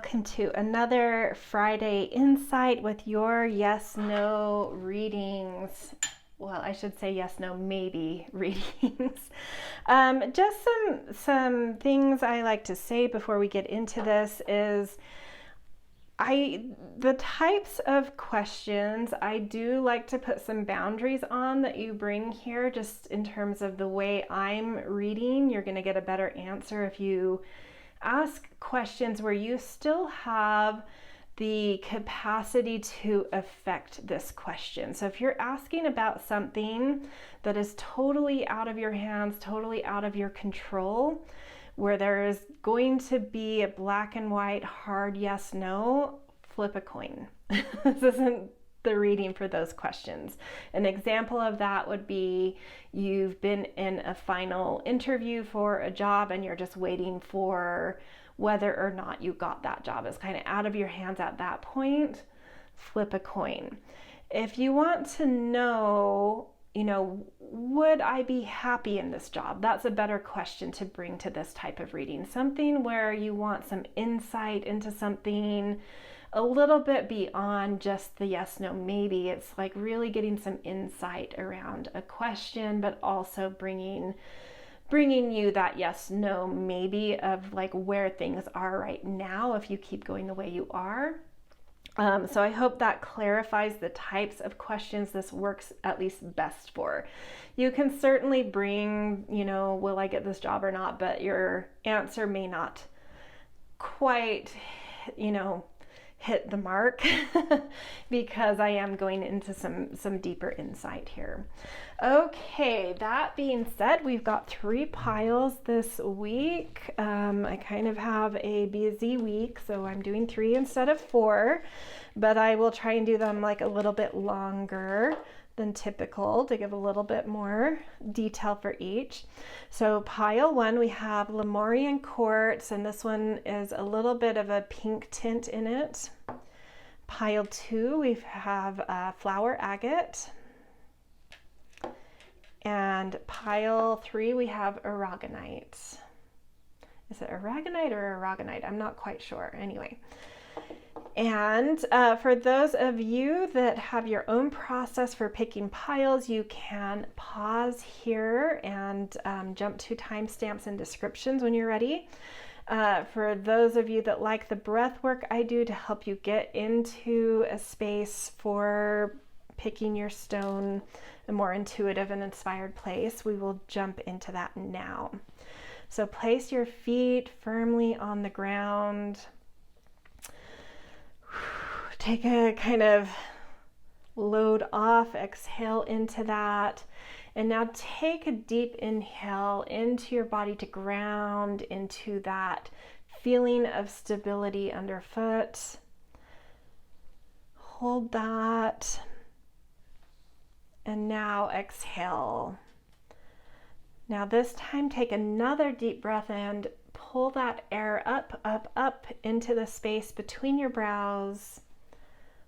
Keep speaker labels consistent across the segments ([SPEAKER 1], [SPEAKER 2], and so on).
[SPEAKER 1] welcome to another Friday Insight with your yes-no readings. Well, I should say yes, no, maybe readings. Just some things I like to say before we get into this is the types of questions I do like to put some boundaries on that you bring here, just in terms of the way I'm reading. You're going to get a better answer if you ask questions where you still have the capacity to affect this question. So if you're asking about something that is totally out of your hands, totally out of your control, where there is going to be a black and white hard yes, no, flip a coin. This isn't the reading for those questions. An example of that would be you've been in a final interview for a job and you're just waiting for whether or not you got that job. It's kind of out of your hands at that point. Flip a coin. If you want to know, would I be happy in this job? That's a better question to bring to this type of reading. Something where you want some insight into something a little bit beyond just the yes, no, maybe. It's like really getting some insight around a question, but also bringing you that yes, no, maybe of like where things are right now if you keep going the way you are. So I hope that clarifies the types of questions this works at least best for. You can certainly bring, will I get this job or not, but your answer may not quite, hit the mark because I am going into some deeper insight here. Okay, that being said, we've got 3 piles this week. I kind of have a busy week, so I'm doing 3 instead of 4, but I will try and do them like a little bit longer than typical to give a little bit more detail for each. So pile 1, we have Lemurian Quartz, and this one is a little bit of a pink tint in it. Pile 2, we have flower agate. And pile 3, we have Aragonite. Is it Aragonite or Aragonite? I'm not quite sure. Anyway. And for those of you that have your own process for picking piles, you can pause here and jump to timestamps and descriptions when you're ready. For those of you that like the breath work I do to help you get into a space for picking your stone, a more intuitive and inspired place, we will jump into that now. So place your feet firmly on the ground. Take a kind of load off, exhale into that. And now take a deep inhale into your body to ground into that feeling of stability underfoot. Hold that. And now exhale. Now this time take another deep breath and pull that air up, up, up into the space between your brows.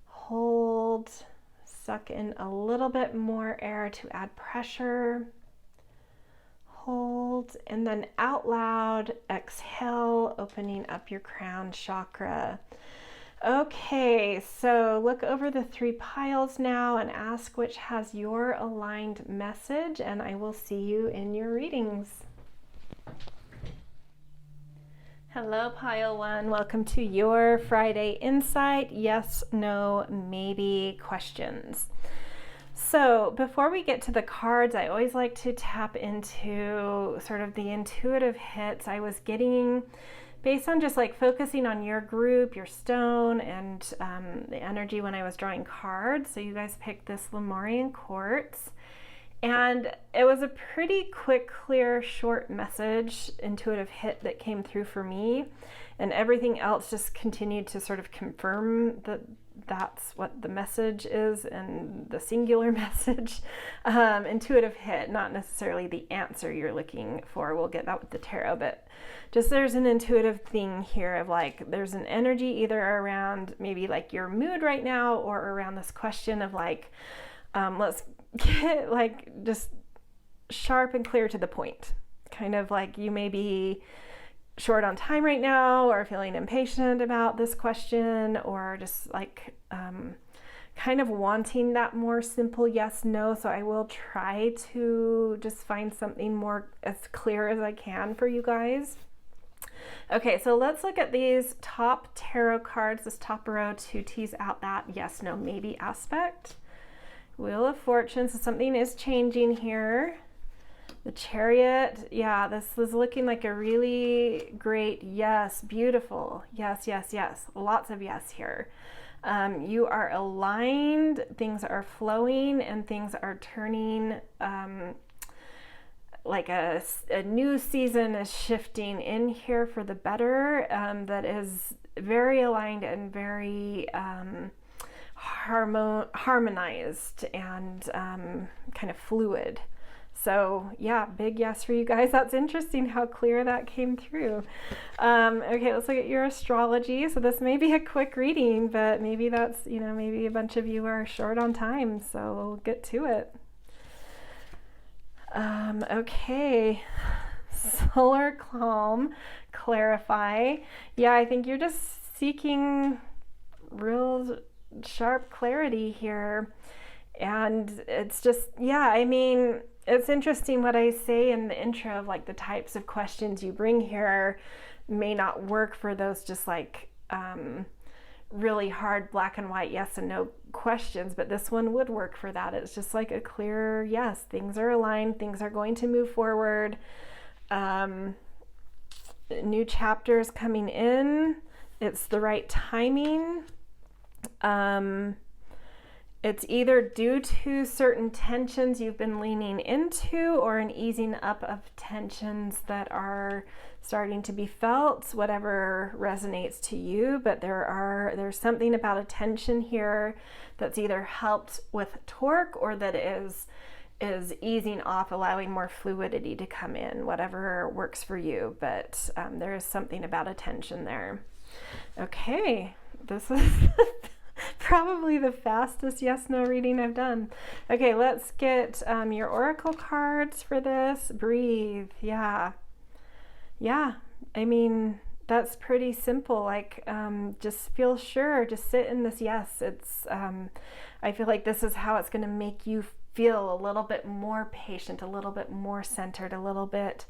[SPEAKER 1] Hold, suck in a little bit more air to add pressure. Hold, and then out loud, exhale, opening up your crown chakra. Okay, so look over the 3 piles now and ask which has your aligned message, and I will see you in your readings. Hello, pile 1. Welcome to your Friday Insight yes, no, maybe questions. So before we get to the cards, I always like to tap into sort of the intuitive hits I was getting based on just like focusing on your group, your stone, and the energy when I was drawing cards. So you guys picked this Lemurian Quartz. And it was a pretty quick, clear, short message, intuitive hit that came through for me. And everything else just continued to sort of confirm that that's what the message is and the singular message. Intuitive hit, not necessarily the answer you're looking for. We'll get that with the tarot, but just there's an intuitive thing here of like, there's an energy either around maybe like your mood right now or around this question of like, let's get like just sharp and clear to the point. Kind of like you may be short on time right now, or feeling impatient about this question, or just like kind of wanting that more simple yes no. So I will try to just find something more as clear as I can for you guys. Okay, so let's look at these top tarot cards, this top row, to tease out that yes no maybe aspect. Wheel of Fortune, so something is changing here. The Chariot, yeah, this is looking like a really great yes, beautiful, yes, yes, yes, lots of yes here. You are aligned, things are flowing, and things are turning, like a new season is shifting in here for the better, that is very aligned and very harmonized and kind of fluid. So yeah, big yes for you guys. That's interesting how clear that came through. Okay, let's look at your astrology. So this may be a quick reading, but maybe that's, you know, maybe a bunch of you are short on time, so we'll get to it. Okay, solar calm, clarify. Yeah, I think you're just seeking real sharp clarity here. And it's just, yeah, I mean, it's interesting what I say in the intro of like the types of questions you bring here may not work for those just like really hard black and white yes and no questions, but this one would work for that. It's just like a clear yes, things are aligned, things are going to move forward, new chapters coming in, it's the right timing. It's either due to certain tensions you've been leaning into, or an easing up of tensions that are starting to be felt, whatever resonates to you. But there's something about a tension here that's either helped with torque, or that is easing off, allowing more fluidity to come in, whatever works for you. But there is something about a tension there. Okay, this is probably the fastest yes no reading I've done. Okay, let's get your oracle cards for this. Breathe. Yeah, I mean, that's pretty simple. Like, just feel sure, just sit in this yes. It's I feel like this is how it's going to make you feel a little bit more patient, a little bit more centered, a little bit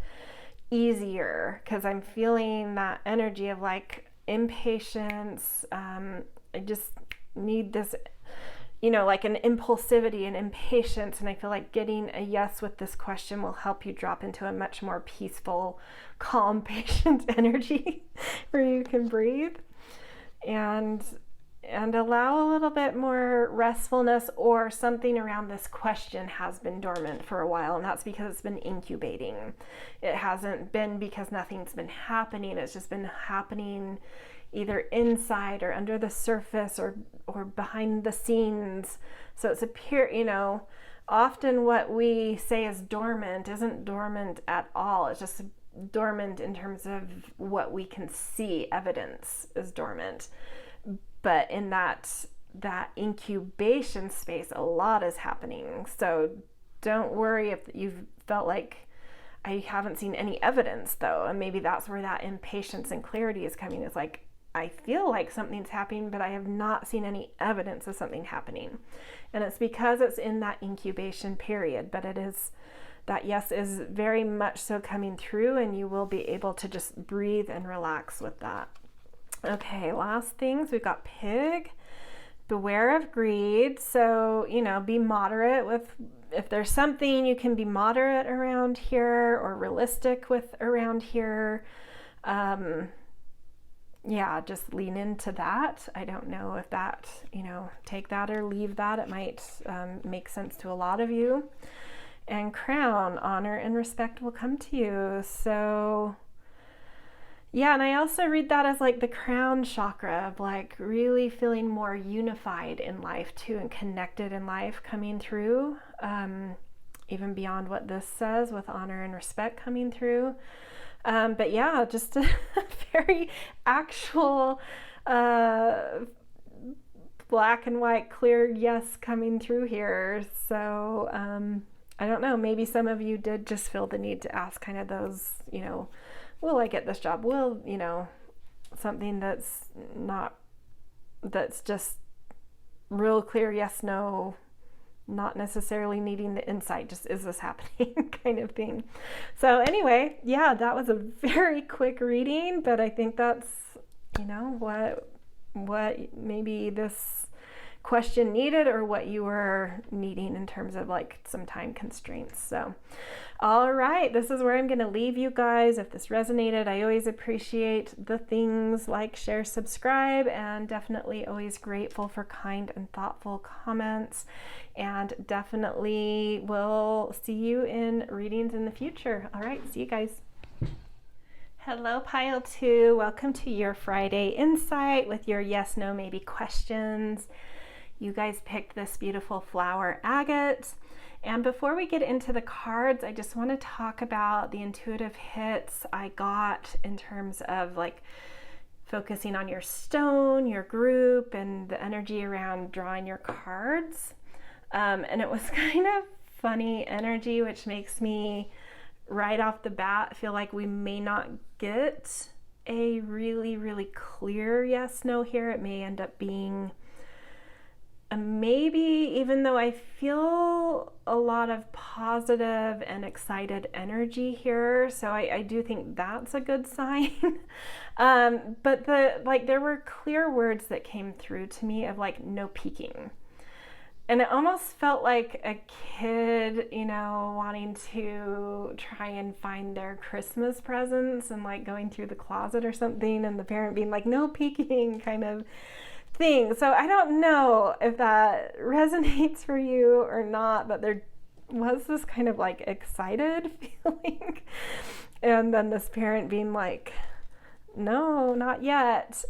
[SPEAKER 1] easier, because I'm feeling that energy of like impatience. I just need this, you know, like an impulsivity and impatience, and I feel like getting a yes with this question will help you drop into a much more peaceful, calm, patient energy where you can breathe and allow a little bit more restfulness, or something around this question has been dormant for a while, and that's because it's been incubating. It hasn't been because nothing's been happening, it's just been happening either inside or under the surface or behind the scenes. So it's often what we say is dormant isn't dormant at all. It's just dormant in terms of what we can see. Evidence is dormant. But in that incubation space, a lot is happening. So don't worry if you've felt like I haven't seen any evidence though. And maybe that's where that impatience and clarity is coming. It's like, I feel like something's happening, but I have not seen any evidence of something happening. And it's because it's in that incubation period, but it is, that yes is very much so coming through, and you will be able to just breathe and relax with that. Okay, last things, we've got pig, beware of greed. So, be moderate with, if there's something you can be moderate around here or realistic with around here. Yeah, just lean into that. I don't know if that, take that or leave that. It might make sense to a lot of you. And crown, honor and respect will come to you. So, yeah, and I also read that as like the crown chakra of like really feeling more unified in life too, and connected in life coming through, even beyond what this says, with honor and respect coming through. But yeah, just a very actual black and white, clear yes coming through here. So I don't know, maybe some of you did just feel the need to ask kind of those, will I get this job? Will, you know, something that's just real clear yes, no, not necessarily needing the insight, just is this happening kind of thing. So anyway, yeah, that was a very quick reading, but I think that's, you know, what maybe this question needed, or what you were needing in terms of like some time constraints. So all right, this is where I'm going to leave you guys. If this resonated, I always appreciate the things like, share, subscribe, and definitely always grateful for kind and thoughtful comments, and definitely will see you in readings in the future. All right, see you guys. Hello, Pile 2. Welcome to your Friday Insight with your yes, no, maybe questions. You guys picked this beautiful flower, Agate. And before we get into the cards, I just want to talk about the intuitive hits I got in terms of like focusing on your stone, your group, and the energy around drawing your cards. And it was kind of funny energy, which makes me right off the bat feel like we may not get a really, really clear yes, no here. It may end up being a maybe, even though I feel a lot of positive and excited energy here. So I do think that's a good sign. But there were clear words that came through to me of like no peeking. And it almost felt like a kid, you know, wanting to try and find their Christmas presents and like going through the closet or something, and the parent being like, no peeking kind of thing. So I don't know if that resonates for you or not, but there was this kind of like excited feeling. And then this parent being like, no, not yet.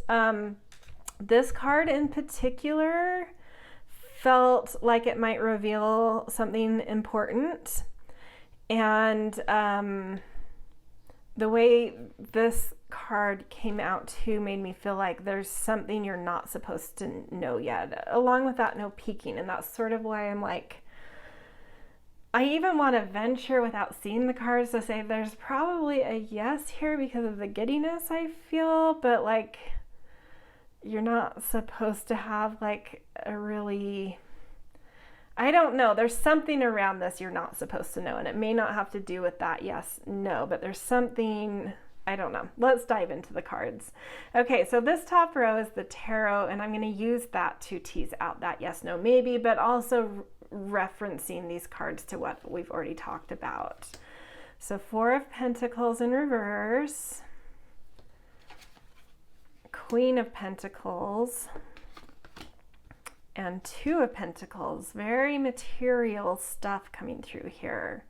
[SPEAKER 1] This card in particular felt like it might reveal something important. And the way this card came out too made me feel like there's something you're not supposed to know yet, along with that no peeking. And that's sort of why I'm like, I even want to venture without seeing the cards to say there's probably a yes here because of the giddiness I feel, but like you're not supposed to have like a really, I don't know, there's something around this you're not supposed to know, and it may not have to do with that yes, no, but there's something, I don't know. Let's dive into the cards. Okay, so this top row is the tarot, and I'm going to use that to tease out that yes, no, maybe, but also referencing these cards to what we've already talked about. So 4 of Pentacles in reverse, Queen of Pentacles, and 2 of Pentacles. Very material stuff coming through here.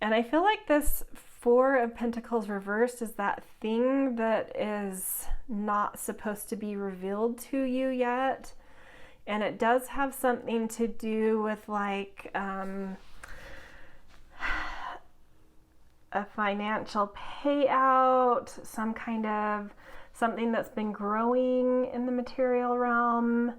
[SPEAKER 1] And I feel like this 4 of Pentacles reversed is that thing that is not supposed to be revealed to you yet. And it does have something to do with like a financial payout, some kind of something that's been growing in the material realm.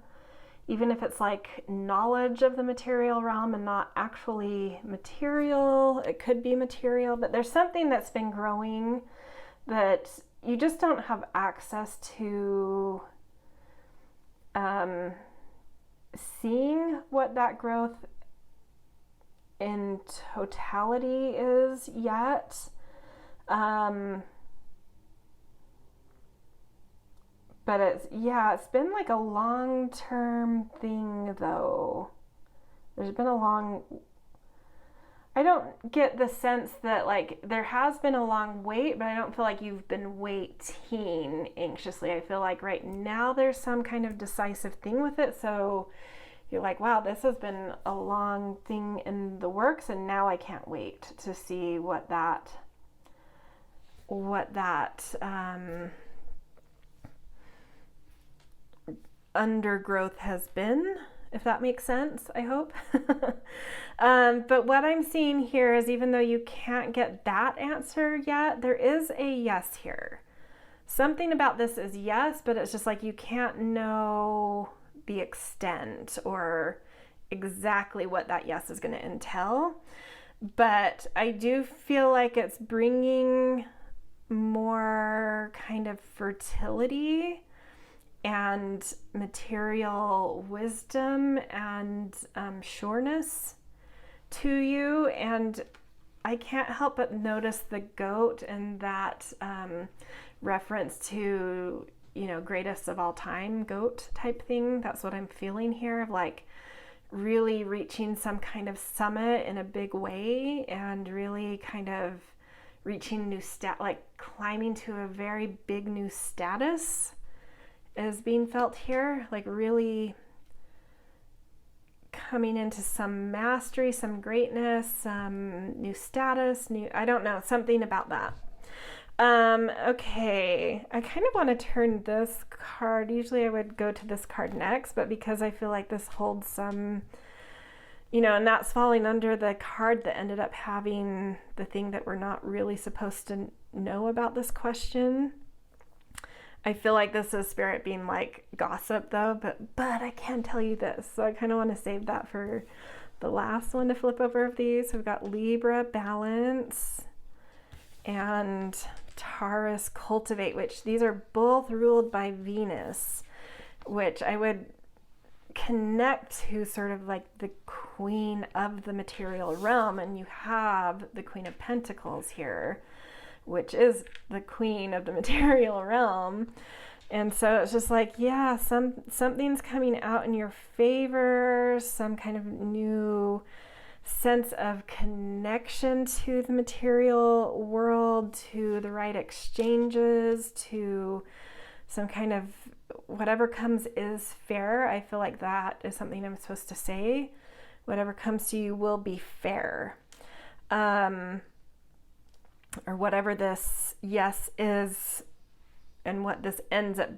[SPEAKER 1] Even if it's like knowledge of the material realm and not actually material, it could be material, but there's something that's been growing that you just don't have access to seeing what that growth in totality is yet. But it's been like a long-term thing though. There's been I don't get the sense that like there has been a long wait, but I don't feel like you've been waiting anxiously. I feel like right now there's some kind of decisive thing with it. So you're like, wow, this has been a long thing in the works, and now I can't wait to see what that undergrowth has been, if that makes sense, I hope. But what I'm seeing here is, even though you can't get that answer yet, there is a yes here. Something about this is yes, but it's just like you can't know the extent or exactly what that yes is going to entail. But I do feel like it's bringing more kind of fertility and material wisdom and sureness to you. And I can't help but notice the goat and that reference to, you know, greatest of all time goat type thing. That's what I'm feeling here, of like really reaching some kind of summit in a big way and really kind of reaching new like climbing to a very big new status is being felt here, like really coming into some mastery, some greatness, some new status, I don't know, something about that. Okay, I kind of want to turn this card. Usually I would go to this card next, but because I feel like this holds some, you know, and that's falling under the card that ended up having the thing that we're not really supposed to know about this question. I feel like this is Spirit being like gossip though, but I can tell you this. So I kind of want to save that for the last one to flip over of these. So we've got Libra, balance, and Taurus, cultivate, which these are both ruled by Venus, which I would connect to sort of like the queen of the material realm. And you have the Queen of Pentacles here, which is the queen of the material realm. And so it's just like, yeah, something's coming out in your favor, some kind of new sense of connection to the material world, to the right exchanges, to some kind of whatever comes is fair. I feel like that is something I'm supposed to say. Whatever comes to you will be fair. Or whatever this yes is and what this ends up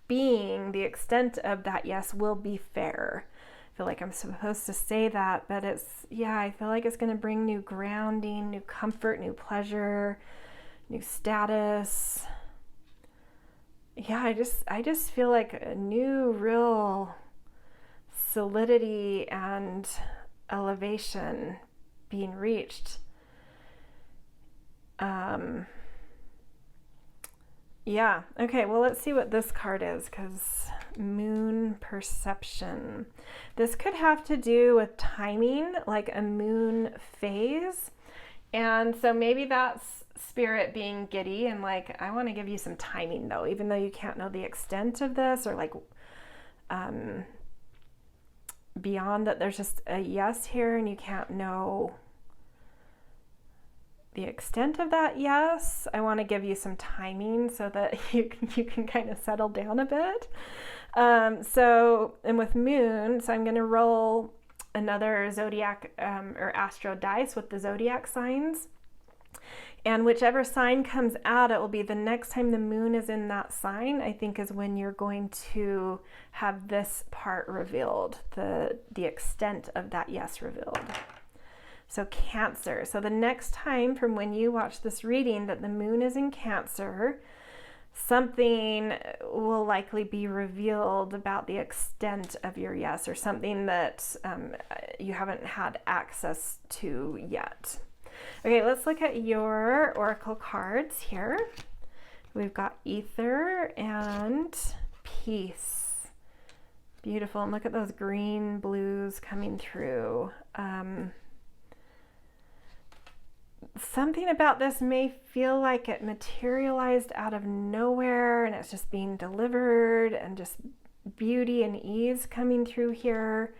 [SPEAKER 1] being, the extent of that yes will be fair. I feel like I'm supposed to say that, but it's, yeah, I feel like it's going to bring new grounding, new comfort, new pleasure, new status. Yeah, I just feel like a new real solidity and elevation being reached. Yeah, okay, well, let's see what this card is, because moon perception. This could have to do with timing, like a moon phase. And so maybe that's Spirit being giddy and like, I want to give you some timing though, even though you can't know the extent of this, or like beyond that, there's just a yes here and you can't know the extent of that yes. I want to give you some timing so that you can kind of settle down a bit. So, and with moon, so I'm going to roll another Zodiac or Astro dice with the Zodiac signs. And whichever sign comes out, it will be the next time the moon is in that sign, I think is when you're going to have this part revealed, the extent of that yes revealed. So Cancer. So the next time from when you watch this reading that the moon is in Cancer, something will likely be revealed about the extent of your yes, or something that you haven't had access to yet. Okay, let's look at your oracle cards here. We've got Ether and Peace. Beautiful. And look at those green blues coming through. Something about this may feel like it materialized out of nowhere and it's just being delivered, and just beauty and ease coming through here.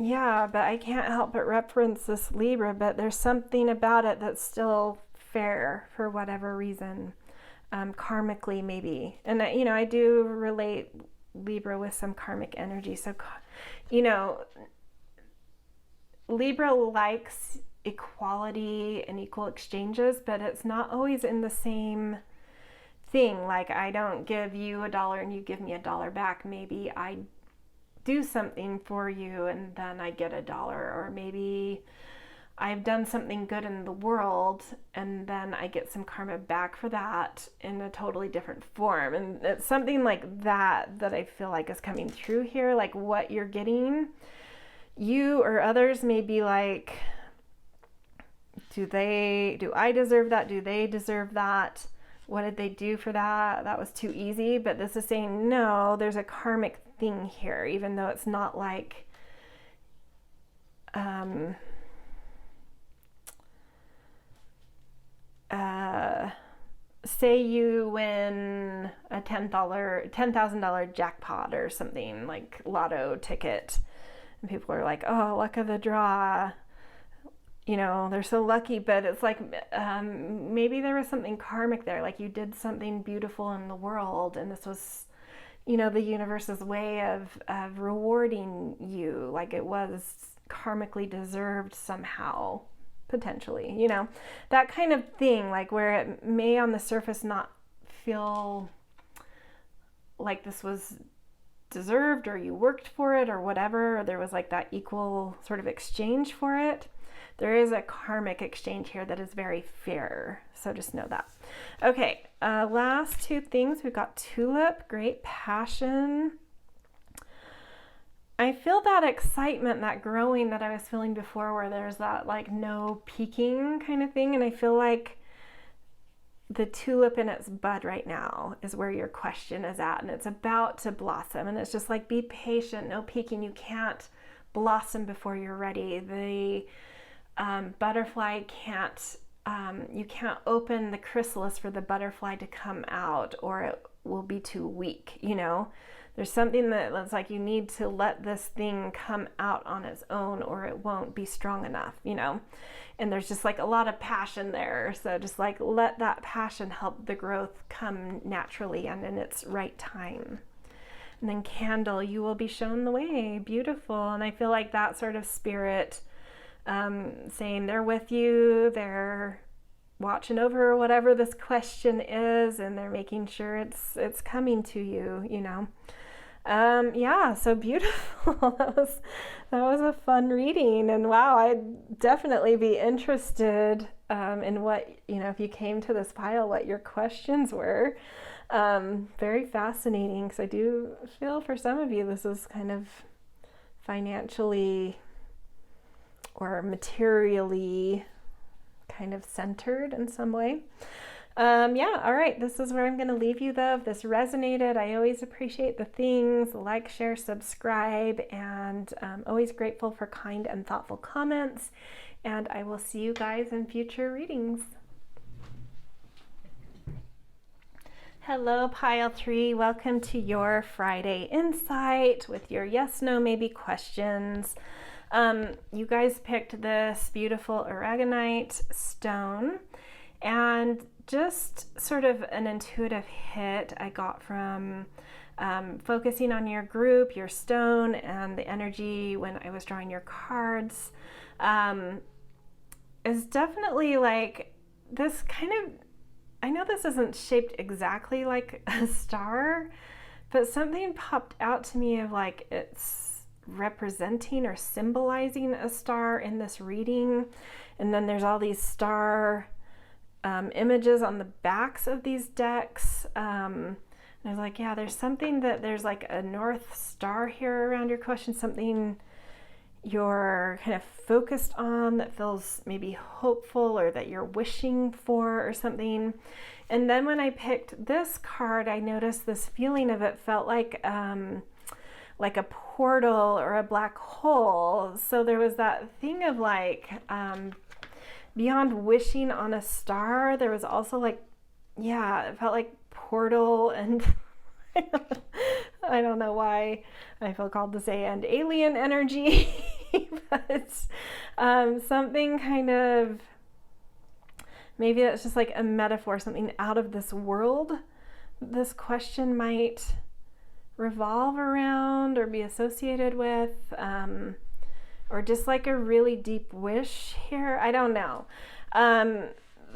[SPEAKER 1] Yeah, but I can't help but reference this Libra, but there's something about it that's still fair for whatever reason, karmically maybe. And I do relate Libra with some karmic energy. So, Libra likes equality and equal exchanges, but it's not always in the same thing. Like, I don't give you $1 and you give me $1 back. Maybe I do something for you and then I get $1, or maybe I've done something good in the world and then I get some karma back for that in a totally different form. And it's something like that I feel like is coming through here. Like, what you're getting, you or others may be like, do I deserve that? Do they deserve that? What did they do for that? That was too easy. But this is saying, no, there's a karmic thing here, even though it's not like, say you win a $10,000 jackpot or something, like lotto ticket, and people are like, oh, luck of the draw, you know, they're so lucky. But it's like, maybe there was something karmic there, like you did something beautiful in the world, and this was, you know, the universe's way of rewarding you, like it was karmically deserved somehow, potentially, you know, that kind of thing, like where it may on the surface not feel like this was deserved or you worked for it or whatever, or there was like that equal sort of exchange for it. There is a karmic exchange here that is very fair, so just know that. Okay, last two things. We've got tulip, great passion. I feel that excitement, that growing that I was feeling before, where there's that like no peaking kind of thing. And I feel like the tulip in its bud right now is where your question is at, and it's about to blossom. And it's just like, be patient, no peaking. You can't blossom before you're ready. The butterfly can't, you can't open the chrysalis for the butterfly to come out, or it will be too weak, you know. There's something that's like, you need to let this thing come out on its own, or it won't be strong enough, you know. And there's just like a lot of passion there. So just like let that passion help the growth come naturally and in its right time. And then candle, you will be shown the way. Beautiful. And I feel like that sort of spirit, saying they're with you, they're watching over whatever this question is, and they're making sure it's coming to you, you know. Yeah, so beautiful. that was a fun reading, and wow, I'd definitely be interested in what, you know, if you came to this pile, what your questions were. Very fascinating, because I do feel for some of you this is kind of financially or materially kind of centered in some way. Yeah, all right, this is where I'm going to leave you though. If this resonated, I always appreciate the things, like, share, subscribe, and always grateful for kind and thoughtful comments. And I will see you guys in future readings. Hello, Pile 3. Welcome to your Friday Insight with your yes, no, maybe questions. You guys picked this beautiful Aragonite stone, and just sort of an intuitive hit I got from focusing on your group, your stone, and the energy when I was drawing your cards is definitely like this kind of, I know this isn't shaped exactly like a star, but something popped out to me of like it's representing or symbolizing a star in this reading. And then there's all these star images on the backs of these decks. And I was like, yeah, there's something that there's like a North Star here around your question, something you're kind of focused on that feels maybe hopeful or that you're wishing for or something. And then when I picked this card, I noticed this feeling of it felt like a portal or a black hole. So there was that thing of like, beyond wishing on a star, there was also like, yeah, it felt like portal and I don't know why I feel called to say and alien energy, but something kind of, maybe it's just like a metaphor, something out of this world this question might revolve around or be associated with, or just like a really deep wish here. I don't know.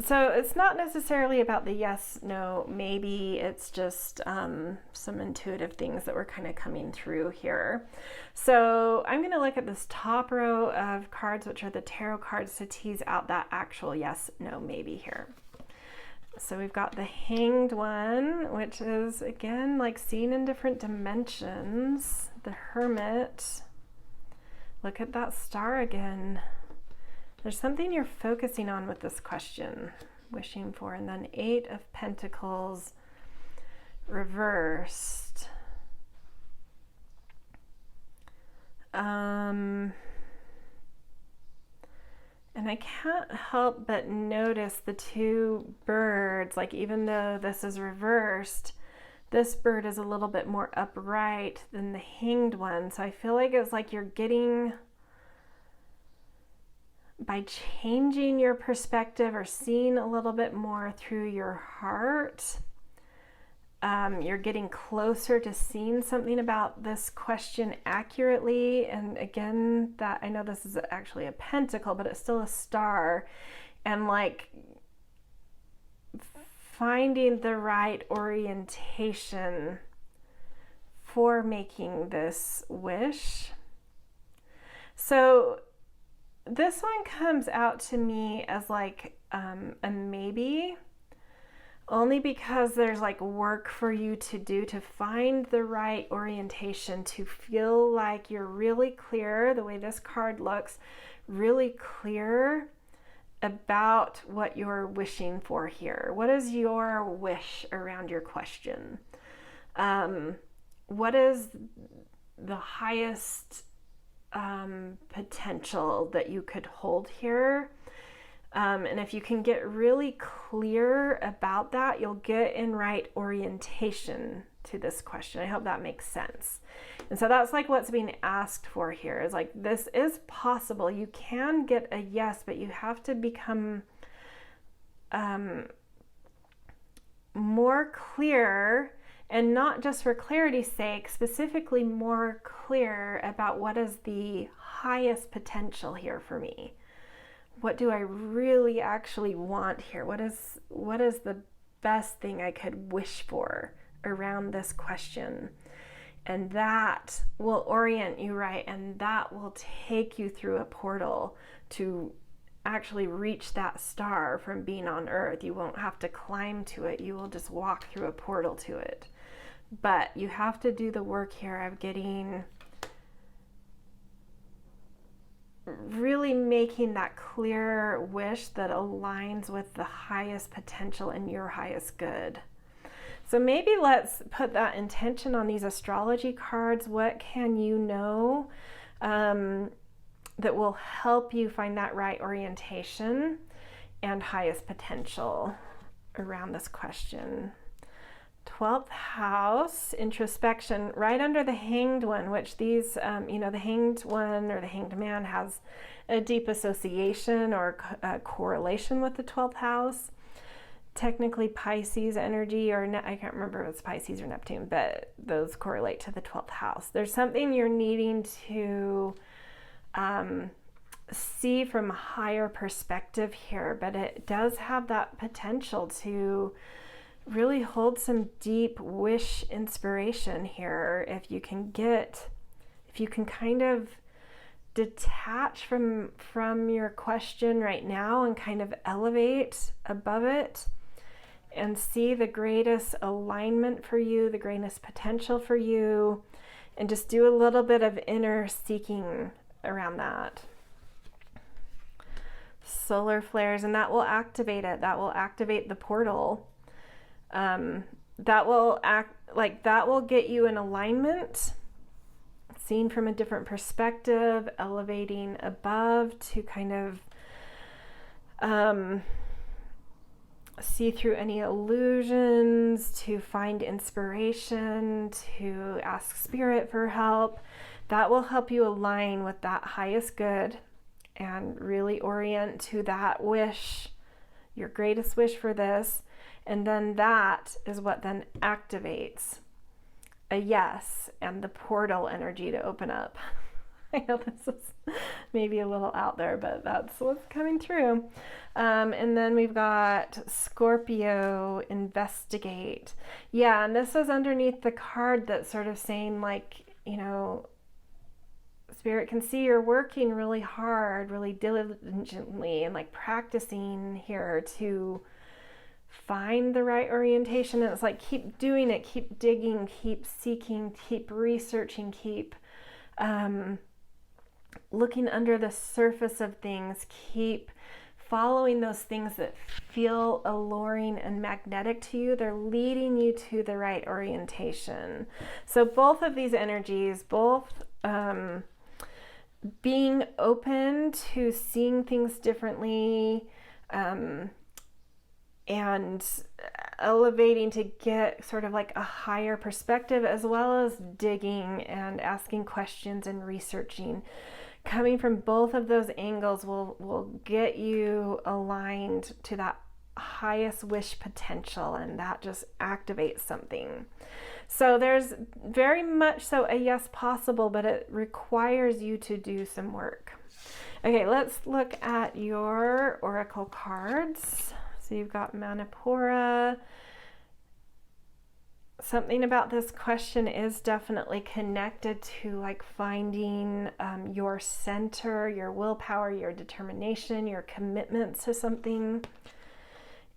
[SPEAKER 1] So it's not necessarily about the yes, no, maybe. It's just some intuitive things that were kind of coming through here. So I'm going to look at this top row of cards, which are the tarot cards, to tease out that actual yes, no, maybe here. So we've got the Hanged one, which is, again, like seen in different dimensions. The Hermit. Look at that star again. There's something you're focusing on with this question, wishing for. And then 8 of Pentacles reversed. And I can't help but notice the 2 birds, like even though this is reversed, this bird is a little bit more upright than the hanged one. So I feel like it's like you're getting, by changing your perspective or seeing a little bit more through your heart, you're getting closer to seeing something about this question accurately. And again, that I know this is actually a pentacle, but it's still a star, and like finding the right orientation for making this wish. So this one comes out to me as like a maybe, only because there's like work for you to do to find the right orientation, to feel like you're really clear, the way this card looks, really clear about what you're wishing for here. What is your wish around your question? What is the highest potential that you could hold here? And if you can get really clear about that, you'll get in right orientation to this question. I hope that makes sense. And so that's like what's being asked for here, is like, this is possible. You can get a yes, but you have to become more clear, and not just for clarity's sake, specifically more clear about what is the highest potential here for me. What do I really actually want here? What is the best thing I could wish for around this question? And that will orient you right, and that will take you through a portal to actually reach that star from being on Earth. You won't have to climb to it. You will just walk through a portal to it. But you have to do the work here of getting, really making that clear wish that aligns with the highest potential and your highest good. So maybe let's put that intention on these astrology cards. What can you know that will help you find that right orientation and highest potential around this question? 12th house, introspection, right under the hanged one, which these, the hanged one or the hanged man has a deep association or correlation with the 12th house. Technically Pisces energy, or I can't remember if it's Pisces or Neptune, but those correlate to the 12th house. There's something you're needing to see from a higher perspective here, but it does have that potential to really hold some deep wish inspiration here. If you can kind of detach from your question right now and kind of elevate above it and see the greatest alignment for you, the greatest potential for you, and just do a little bit of inner seeking around that. Solar flares, and that will activate it. That will activate the portal. That will get you in alignment, seen from a different perspective, elevating above to kind of see through any illusions, to find inspiration, to ask spirit for help. That will help you align with that highest good and really orient to that wish, your greatest wish for this. And then that is what then activates a yes and the portal energy to open up. I know this is maybe a little out there, but that's what's coming through. And then we've got Scorpio, investigate. Yeah, and this is underneath the card that's sort of saying, like, Spirit can see you're working really hard, really diligently, and like practicing here to find the right orientation. And it's like, keep doing it, keep digging, keep seeking, keep researching, keep looking under the surface of things. Keep following those things that feel alluring and magnetic to you. They're leading you to the right orientation. So both of these energies, both being open to seeing things differently, and elevating to get sort of like a higher perspective, as well as digging and asking questions and researching. Coming from both of those angles will get you aligned to that highest wish potential, and that just activates something. So there's very much so a yes possible, but it requires you to do some work. Okay, let's look at your oracle cards. So you've got Manipura. Something about this question is definitely connected to like finding your center, your willpower, your determination, your commitment to something,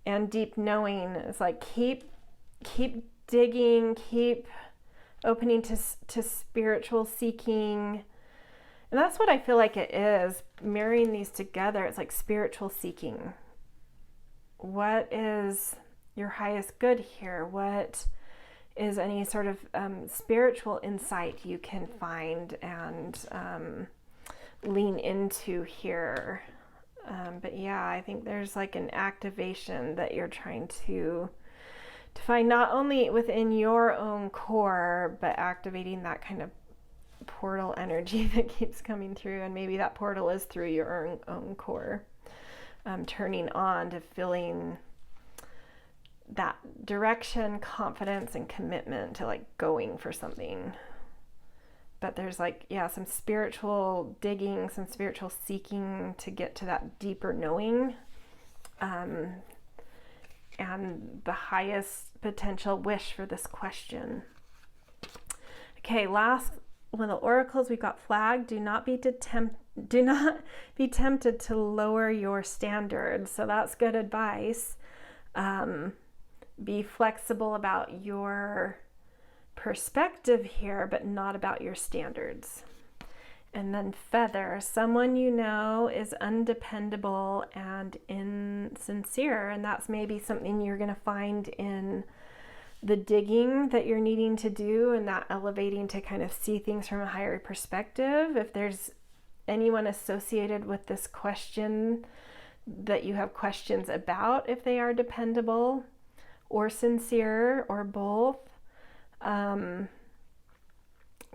[SPEAKER 1] and deep knowing. It's like keep digging, keep opening to spiritual seeking. And that's what I feel like it is, marrying these together. It's like spiritual seeking. What is your highest good here? What is any sort of spiritual insight you can find and lean into here? But yeah, I think there's like an activation that you're trying to find, not only within your own core, but activating that kind of portal energy that keeps coming through. And maybe that portal is through your own core, turning on to feeling that direction, confidence, and commitment to like going for something. But there's like, yeah, some spiritual digging, some spiritual seeking to get to that deeper knowing, and the highest potential wish for this question. Okay, last little oracles. We've got flag. Do not be tempted to lower your standards. So that's good advice. Be flexible about your perspective here, but not about your standards. And then feather. Someone you know is undependable and insincere, and that's maybe something you're going to find in the digging that you're needing to do, and that elevating to kind of see things from a higher perspective. If there's anyone associated with this question that you have questions about, if they are dependable or sincere or both,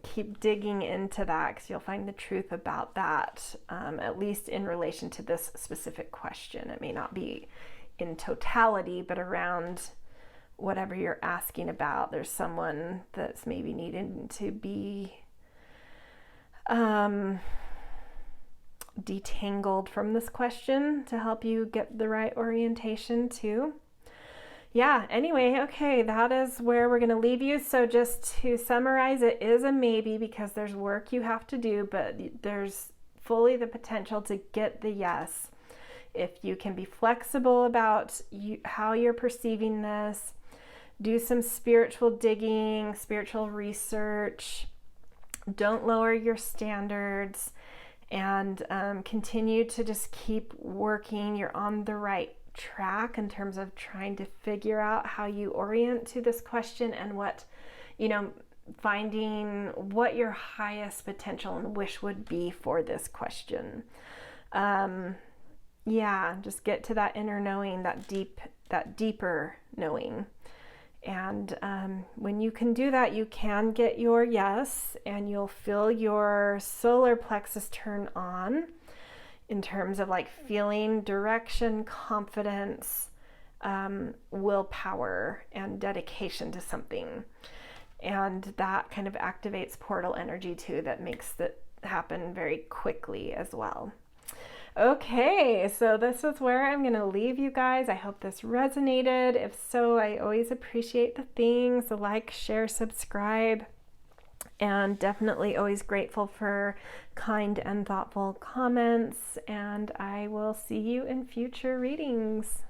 [SPEAKER 1] keep digging into that, because you'll find the truth about that, at least in relation to this specific question. It may not be in totality, but around whatever you're asking about, there's someone that's maybe needing to be detangled from this question to help you get the right orientation too. Yeah, anyway, okay, that is where we're going to leave you. So just to summarize, it is a maybe because there's work you have to do, but there's fully the potential to get the yes. If you can be flexible about how you're perceiving this, do some spiritual digging, spiritual research, don't lower your standards, and continue to just keep working. You're on the right track in terms of trying to figure out how you orient to this question, and what, finding what your highest potential and wish would be for this question. Just get to that inner knowing, that deeper knowing. And when you can do that, you can get your yes, and you'll feel your solar plexus turn on in terms of like feeling direction, confidence, willpower, and dedication to something. And that kind of activates portal energy too, that makes it happen very quickly as well. Okay, so this is where I'm going to leave you guys. I hope this resonated. If so, I always appreciate the things, the like, share, subscribe, and definitely always grateful for kind and thoughtful comments. And I will see you in future readings.